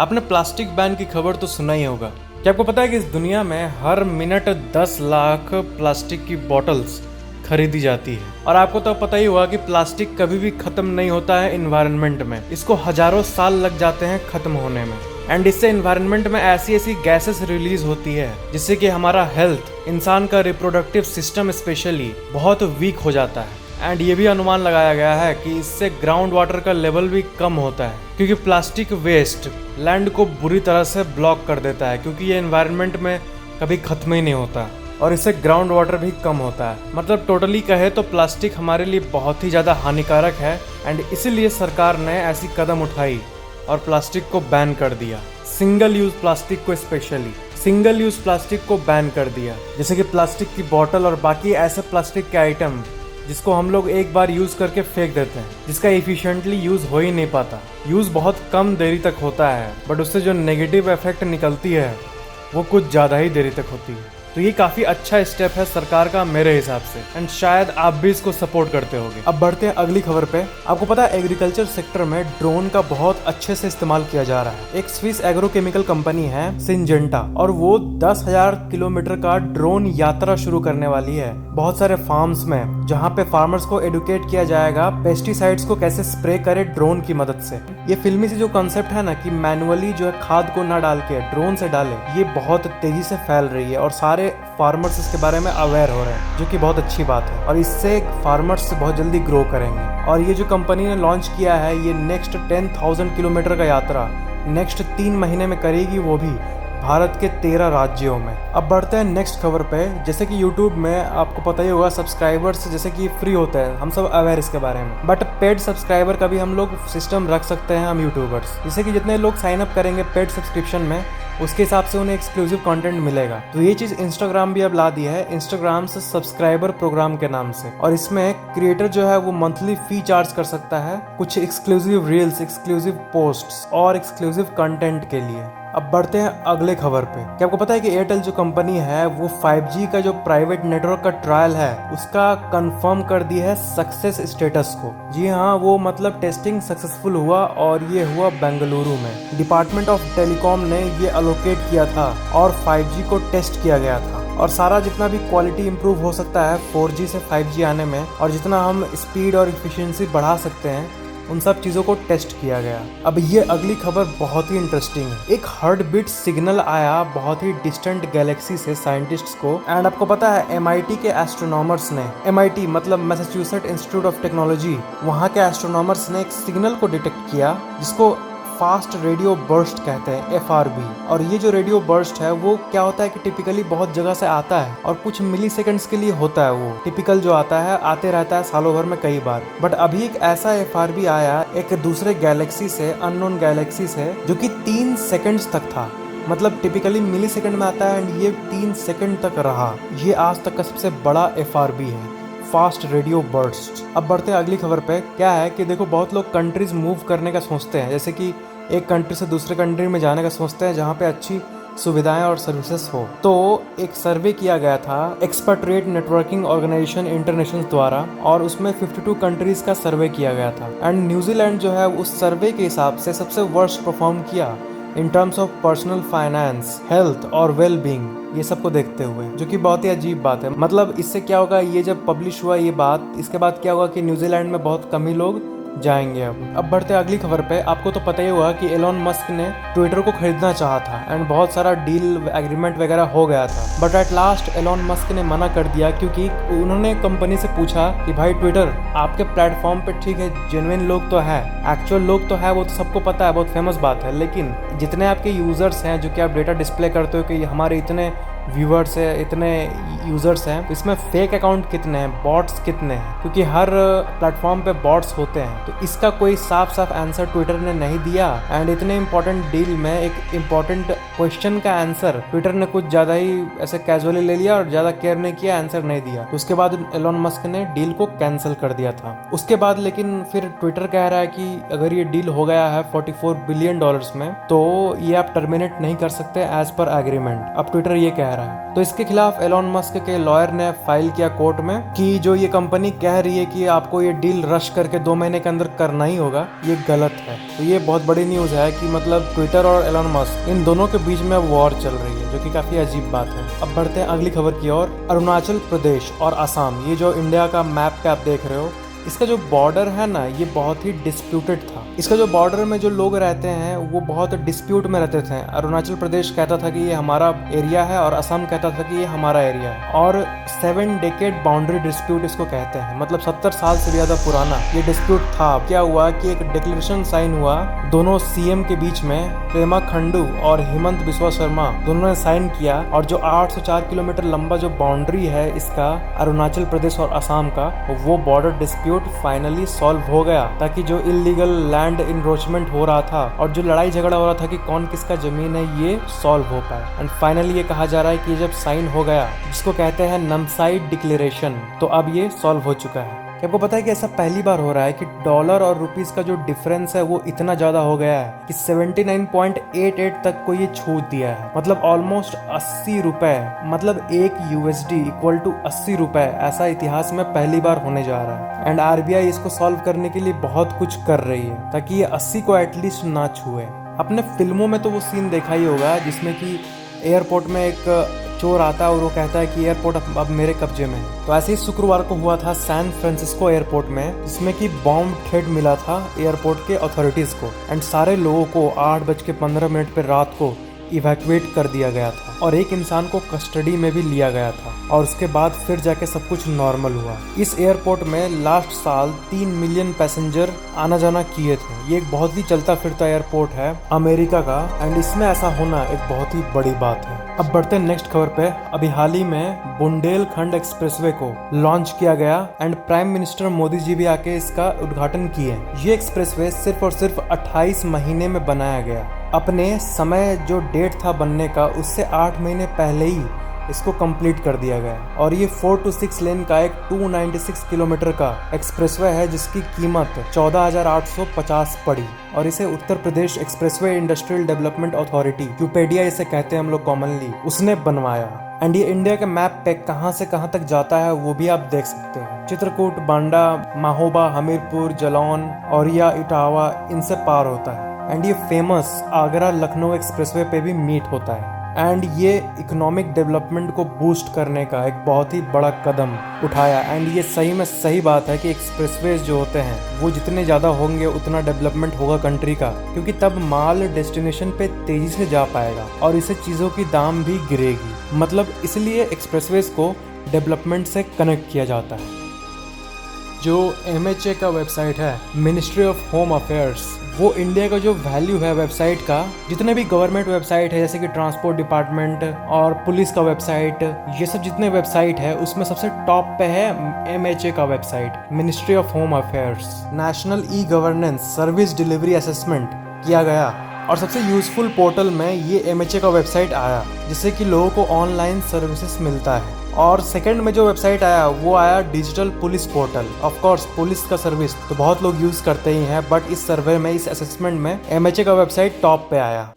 आपने plastic ban की खबर तो सुना ही होगा। क्या आपको पता है कि इस दुनिया में हर मिनट 10 लाख प्लास्टिक की बॉटल्स खरीदी जाती है। और आपको तो पता ही होगा कि प्लास्टिक कभी भी खत्म नहीं होता है इन्वायरमेंट में। इसको हजारों साल लग जाते हैं खत्म होने में। एंड इससे इन्वायरमेंट में ऐसी ऐसी गैसेस रिलीज होती है जिससे कि हमारा हेल्थ, इंसान का रिप्रोडक्टिव सिस्टम स्पेशली बहुत वीक हो जाता है। एंड ये भी अनुमान लगाया गया है कि इससे ग्राउंड वाटर का लेवल भी कम होता है, क्योंकि प्लास्टिक वेस्ट लैंड को बुरी तरह से ब्लॉक कर देता है, क्योंकि ये एनवायरनमेंट में कभी खत्म ही नहीं होता। और इससे ग्राउंड वाटर भी कम होता है। मतलब टोटली कहे तो प्लास्टिक हमारे लिए बहुत ही ज़्यादा हानिकारक है। एंड इसीलिए सरकार ने ऐसी कदम उठाई और प्लास्टिक को बैन कर दिया। सिंगल यूज प्लास्टिक को स्पेशली सिंगल यूज प्लास्टिक को बैन कर दिया, जैसे कि प्लास्टिक की बोतल और बाकी ऐसे प्लास्टिक के आइटम जिसको हम लोग एक बार यूज करके फेंक देते हैं, जिसका एफिशिएंटली यूज हो ही नहीं पाता। यूज बहुत कम देरी तक होता है, बट उससे जो नेगेटिव इफेक्ट निकलती है वो कुछ ज़्यादा ही देरी तक होती है। तो ये काफ़ी अच्छा स्टेप है सरकार का मेरे हिसाब से। एंड शायद आप भी इसको सपोर्ट करते होगे। अब बढ़ते हैं अगली खबर पे। आपको पता है एग्रीकल्चर सेक्टर में ड्रोन का बहुत अच्छे से इस्तेमाल किया जा रहा है। एक स्विस एग्रोकेमिकल कंपनी है सिंजेंटा, और वो 10,000 किलोमीटर का ड्रोन यात्रा शुरू करने वाली है बहुत सारे फार्म्स में, जहाँ पे फार्मर्स को एडुकेट किया जाएगा पेस्टिसाइड्स को कैसे स्प्रे करे ड्रोन की मदद से। ये फिल्मी से जो कॉन्सेप्ट है ना कि मैनुअली जो है खाद को ना डाल के ड्रोन से डाले, ये बहुत तेजी से फैल रही है और सारे फार्मर्स इसके बारे में अवेयर हो रहे हैं, जो कि बहुत अच्छी बात है। और इससे फार्मर्स बहुत जल्दी ग्रो करेंगे। और ये जो कंपनी ने लॉन्च किया है, ये नेक्स्ट 10,000 किलोमीटर का यात्रा नेक्स्ट 3 महीने में करेगी, वो भी भारत के 13 राज्यों में। अब बढ़ते हैं नेक्स्ट खबर पे। जैसे कि यूट्यूब में आपको पता ही होगा सब्सक्राइबर्स जैसे कि फ्री होते हैं, हम सब अवेयर इसके बारे में। बट पेड सब्सक्राइबर का भी हम लोग सिस्टम रख सकते हैं हम यूट्यूबर्स। जैसे कि जितने लोग साइन अप करेंगे पेड सब्सक्रिप्शन में, उसके हिसाब से उन्हें एक्सक्लूसिव कंटेंट मिलेगा। तो ये चीज इंस्टाग्राम भी अब ला दी है, इंस्टाग्राम से सब्सक्राइबर प्रोग्राम के नाम से। और इसमें क्रिएटर जो है वो मंथली फी चार्ज कर सकता है कुछ एक्सक्लूसिव रील्स, एक्सक्लूसिव पोस्ट्स और एक्सक्लूसिव कंटेंट के लिए। अब बढ़ते हैं अगले खबर पे। क्या आपको पता है कि एयरटेल जो कंपनी है वो 5G का जो प्राइवेट नेटवर्क का ट्रायल है उसका कंफर्म कर दी है सक्सेस स्टेटस को। जी हाँ, वो मतलब टेस्टिंग सक्सेसफुल हुआ और ये हुआ बेंगलुरु में। डिपार्टमेंट ऑफ टेलीकॉम ने ये अलोकेट किया था और 5G को टेस्ट किया गया था। और सारा जितना भी क्वालिटी इंप्रूव हो सकता है 4G से 5G आने में, और जितना हम स्पीड और इफिशियंसी बढ़ा सकते हैं, उन सब चीज़ों को टेस्ट किया गया। अब ये अगली खबर बहुत ही इंटरेस्टिंग है। एक हार्ट बीट सिग्नल आया बहुत ही डिस्टेंट गैलेक्सी से साइंटिस्ट्स को। एंड आपको पता है MIT के एस्ट्रोनॉमर्स ने, MIT मतलब मैसाचुसेट्स इंस्टीट्यूट ऑफ टेक्नोलॉजी, वहाँ के एस्ट्रोनॉमर्स ने एक सिग्नल को डिटेक्ट किया जिसको फास्ट रेडियो बर्स्ट कहते हैं, FRB। और ये जो रेडियो बर्स्ट है वो क्या होता है कि टिपिकली बहुत जगह से आता है और कुछ मिली सेकेंड्स के लिए होता है। वो टिपिकल जो आता है आते रहता है सालों भर में कई बार। बट अभी एक ऐसा FRB आया एक दूसरे गैलेक्सी से, अननोन गैलेक्सी से, जो कि 3 सेकेंड्स तक था। मतलब टिपिकली मिली सेकेंड में आता है एंड ये 3 सेकेंड तक रहा। ये आज तक का सबसे बड़ा FRB है, फास्ट रेडियो बर्स्ट। अब बढ़ते हैं अगली खबर पे। क्या है कि देखो बहुत लोग कंट्रीज मूव करने का सोचते हैं, जैसे कि एक कंट्री से दूसरे कंट्री में जाने का सोचते हैं जहाँ पे अच्छी सुविधाएं और सर्विसेज हो। तो एक सर्वे किया गया था एक्सपर्ट्रेट नेटवर्किंग ऑर्गेनाइजेशन इंटरनेशनल द्वारा, और उसमें 52 कंट्रीज का सर्वे किया गया था। एंड न्यूजीलैंड जो है उस सर्वे के हिसाब से सबसे वर्स्ट परफॉर्म किया in terms of personal finance, health और वेल बींग, ये सब को देखते हुए, जो कि बहुत ही अजीब बात है। मतलब इससे क्या होगा, ये जब पब्लिश हुआ ये बात, इसके बाद क्या होगा कि न्यूजीलैंड में बहुत कम ही लोग जाएंगे। अब बढ़ते अगली खबर पे। आपको तो पता ही होगा कि एलोन मस्क ने ट्विटर को खरीदना चाहा था एंड बहुत सारा डील एग्रीमेंट वगैरह हो गया था। But at last Elon Musk ने मना कर दिया, क्योंकि उन्होंने कंपनी से पूछा कि भाई ट्विटर आपके प्लेटफॉर्म पे ठीक है जेन्युइन लोग तो है, एक्चुअल लोग तो है, वो तो सबको पता है, बहुत फेमस बात है, लेकिन जितने आपके यूजर्स हैं जो कि आप डेटा डिस्प्ले करते हो कि हमारे इतने व्यूअर्स है, इतने यूजर्स हैं, तो इसमें फेक अकाउंट कितने हैं, बॉट्स कितने हैं, क्योंकि हर प्लेटफॉर्म पे बॉट्स होते हैं। तो इसका कोई साफ साफ आंसर ट्विटर ने नहीं दिया। एंड इतने इंपॉर्टेंट डील में एक इंपॉर्टेंट क्वेश्चन का आंसर ट्विटर ने कुछ ज्यादा ही ऐसे कैजुअली ले लिया और ज्यादा केयर नहीं किया, आंसर नहीं दिया। तो उसके बाद एलोन मस्क ने डील को कैंसिल कर दिया था। उसके बाद लेकिन फिर ट्विटर कह रहा है कि अगर ये डील हो गया है $44 बिलियन में, तो ये आप टर्मिनेट नहीं कर सकते एज पर एग्रीमेंट। अब ट्विटर ये कह रहा रहा है। तो इसके खिलाफ एलोन मस्क के लॉयर ने फाइल किया कोर्ट में कि जो ये कंपनी कह रही है कि आपको ये डील रश करके 2 महीने के अंदर करना ही होगा, ये गलत है। तो ये बहुत बड़ी न्यूज़ है कि मतलब ट्विटर और एलोन मस्क इन दोनों के बीच में वॉर चल रही है, जो कि काफ़ी अजीब बात है। अब बढ़ते हैं अगली खबर की ओर। अरुणाचल प्रदेश और असम, ये जो इंडिया का मैप पे आप देख रहे हो, इसका जो बॉर्डर है ना, ये बहुत ही डिस्प्यूटेड था। इसका जो बॉर्डर में जो लोग रहते हैं वो बहुत डिस्प्यूट में रहते थे। अरुणाचल प्रदेश कहता था कि ये हमारा एरिया है और असम कहता था कि ये हमारा एरिया है। और 7 डेकेड बाउंड्री डिस्प्यूट इसको कहते हैं, मतलब 70 साल से ज्यादा पुराना ये डिस्प्यूट था। क्या हुआ कि एक डिक्लेरेशन साइन हुआ दोनों सीएम के बीच में, पेमा खंडू और हेमंत बिस्वा शर्मा दोनों ने साइन किया। और जो 804 किलोमीटर लंबा जो बाउंड्री है इसका अरुणाचल प्रदेश और असम का, वो बॉर्डर डिस्प्यूट फाइनली सॉल्व हो गया, ताकि जो इलीगल लैंड इनरोचमेंट हो रहा था और जो लड़ाई झगड़ा हो रहा था कि कौन किसका जमीन है, ये सॉल्व हो पाया। एंड फाइनली ये कहा जा रहा है कि जब साइन हो गया, जिसको कहते हैं नामसाई डिक्लेरेशन, तो अब ये सॉल्व हो चुका है। आपको पता है कि ऐसा पहली बार हो रहा है कि डॉलर और रुपीस का जो डिफरेंस है वो इतना ज्यादा हो गया है कि 79.88 तक को ये छूट दिया है। मतलब ऑलमोस्ट 80 रुपए, मतलब एक यूएसडी इक्वल टू 80 रुपए, ऐसा इतिहास में पहली बार होने जा रहा है। एंड आरबीआई इसको सॉल्व करने के लिए बहुत कुछ कर रही है ताकि ये 80 को एटलीस्ट ना छुए। अपने फिल्मों में तो वो सीन देखा ही होगा जिसमें कि एयरपोर्ट में एक चोर आता है और वो कहता है कि एयरपोर्ट अब मेरे कब्जे में है। तो ऐसे ही शुक्रवार को हुआ था सैन फ्रांसिस्को एयरपोर्ट में, जिसमें कि बॉम्ब थ्रेट मिला था एयरपोर्ट के अथॉरिटीज को। एंड सारे लोगों को 8:15 पर रात को इवैक्यूएट कर दिया गया था और एक इंसान को कस्टडी में भी लिया गया था। और उसके बाद फिर जाके सब कुछ नॉर्मल हुआ। इस एयरपोर्ट में लास्ट साल 3 मिलियन पैसेंजर आना जाना किए थे। ये एक बहुत ही चलता फिरता एयरपोर्ट है अमेरिका का, एंड इसमें ऐसा होना एक बहुत ही बड़ी बात है। अब बढ़ते हैं नेक्स्ट खबर पे। अभी हाल ही में बुंदेलखंड एक्सप्रेसवे को लॉन्च किया गया and prime minister Modi ji भी आके इसका उद्घाटन किए। ये एक्सप्रेसवे सिर्फ और सिर्फ 28 महीने में बनाया गया। अपने समय जो डेट था बनने का, उससे 8 महीने पहले ही इसको कंप्लीट कर दिया गया। और ये 4 to 6 लेन का एक 296 किलोमीटर का एक्सप्रेसवे है, जिसकी कीमत 14,850 पड़ी। और इसे Uttar Pradesh expressway industrial development authority, यूपेडिया इसे कहते हैं हम लोग कॉमनली, उसने बनवाया। एंड ये इंडिया के मैप पे कहां से कहां तक जाता है वो भी आप देख सकते हैं। चित्रकूट, बांडा, महोबा, हमीरपुर, जालौन, औरिया, इटावा, इनसे पार होता है। एंड ये फेमस आगरा लखनऊ एक्सप्रेसवे पे भी मीट होता है। एंड ये इकोनॉमिक डेवलपमेंट को बूस्ट करने का एक बहुत ही बड़ा कदम उठाया। एंड ये सही में सही बात है कि एक्सप्रेसवेज जो होते हैं वो जितने ज़्यादा होंगे उतना डेवलपमेंट होगा कंट्री का, क्योंकि तब माल डेस्टिनेशन पे तेज़ी से जा पाएगा और इससे चीज़ों की दाम भी गिरेगी। मतलब इसलिए एक्सप्रेसवेज को डेवलपमेंट से कनेक्ट किया जाता है। जो MHA का वेबसाइट है, मिनिस्ट्री ऑफ होम अफेयर्स, वो इंडिया का जो वैल्यू है वेबसाइट का, जितने भी गवर्नमेंट वेबसाइट है जैसे कि ट्रांसपोर्ट डिपार्टमेंट और पुलिस का वेबसाइट, ये सब जितने वेबसाइट है उसमें सबसे टॉप पे है MHA का website, ministry of home affairs. National e governance service delivery assessment किया गया और सबसे यूजफुल पोर्टल में ये MHA का वेबसाइट आया, जिससे कि लोगों को ऑनलाइन सर्विसेज मिलता है। और सेकंड में जो वेबसाइट आया वो आया digital police portal. Of course police का सर्विस तो बहुत लोग यूज करते ही हैं, बट इस सर्वे में, इस असेसमेंट में MHA का वेबसाइट टॉप पे आया।